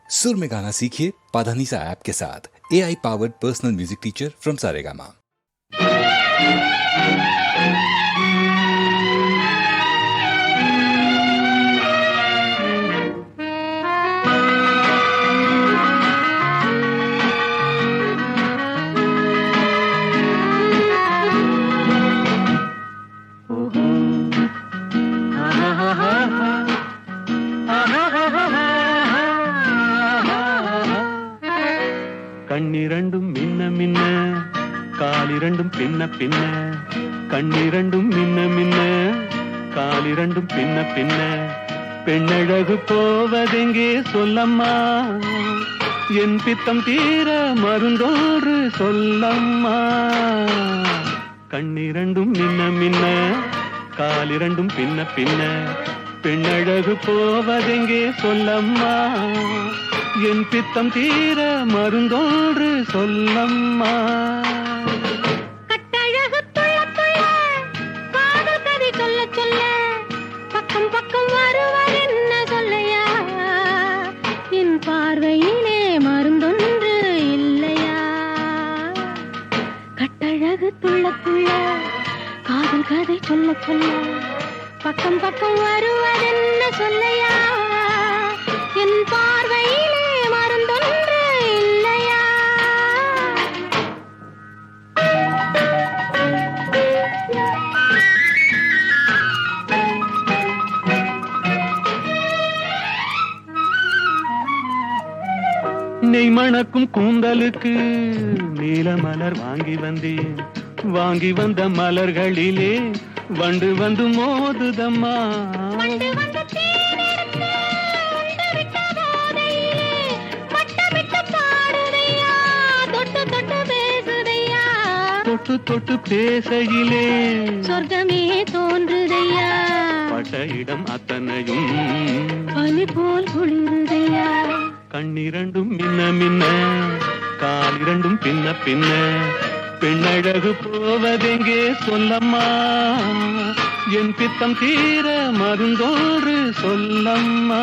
सुर में गाना सीखिए पाधानीसा ऐप के साथ। AI powered personal music teacher from Saregama. கண்ணிரண்டும் மின்ன மின்ன காலிரண்டும் பின்ன பின்ன கண்ணிரண்டும் மின்ன மின்ன காலிரண்டும் பின்ன பின்ன பெண்ணழகு போவதெங்கே சொல்லம்மா என் பித்தம் தீர மருந்தோறு சொல்லம்மா கண்ணிரண்டும் மின்ன மின்ன காலிரண்டும் பின்ன பின்ன பெண்ணழகு போவதெங்கே சொல்லம்மா என் பித்தம் தீர மருந்தோன்று சொல்லம்மா கட்டழகு துள்ள துள்ள காதல் கதை சொல்ல சொல்ல பக்கம் பக்கம் வருவார் என்ன சொல்லையா என் பார்வையிலே மருந்தொன்று இல்லையா கட்டழகு துள்ள துள்ள காதல் கதை சொல்ல சொல்ல பக்கம் பக்கம் வருவார் என்ன சொல்லையா என் பார்வையிலே மருந்தொன்று இல்லையா நெய் மணக்கும் கூந்தலுக்கு நீல மலர் வாங்கி வந்தேன் வாங்கி வந்த மலர்களிலே வண்டு வந்து மோதுதம்மா தொட்டு தொட்டு பேசையிலே சொர்க்கமே தோன்றுதையா பட்ட இடம் அத்தனையும் பனி போல் குளிருதையா கண்ணிரண்டும் மின்ன மின்ன காலிரண்டும் பின்ன பின்ன பெண்ணழகு போவதெங்கே சொல்லம்மா என் பித்தம் தீர மருந்தோறு சொல்லம்மா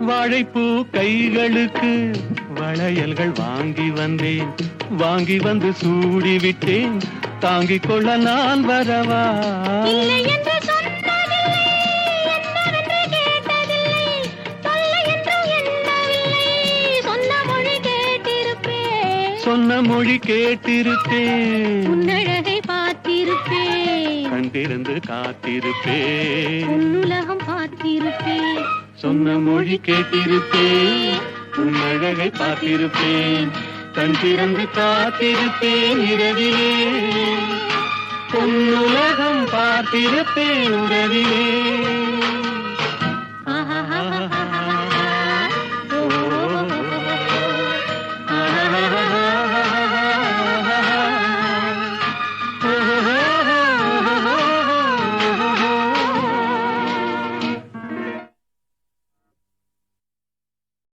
வாழைப்பூ கைகளுக்கு வளையல்கள் வாங்கி வந்தேன் வாங்கி வந்து சூடி விட்டேன் தாங்கிக் கொள்ள நான் வரவா இல்லை என்று சொன்னதில்லை என்னவென்று கேட்டதில்லை சொல்ல என்று எண்ணவில்லை சொன்ன மொழி கேட்டிருப்பேன் சொன்ன மொழி கேட்டிருப்பேன் உன்னழகை பார்த்திருப்பேன் கண் திறந்து காத்திருப்பேன் உன்னுலகம் பார்த்திருப்பேன் சொன்ன மொழி கேட்டிருப்பேன் உன் அழகை பார்த்திருப்பேன் கண் திறந்து காத்திருப்பேன் இரவிலே உன்னுலகம் பார்த்திருப்பேன் உறவிலே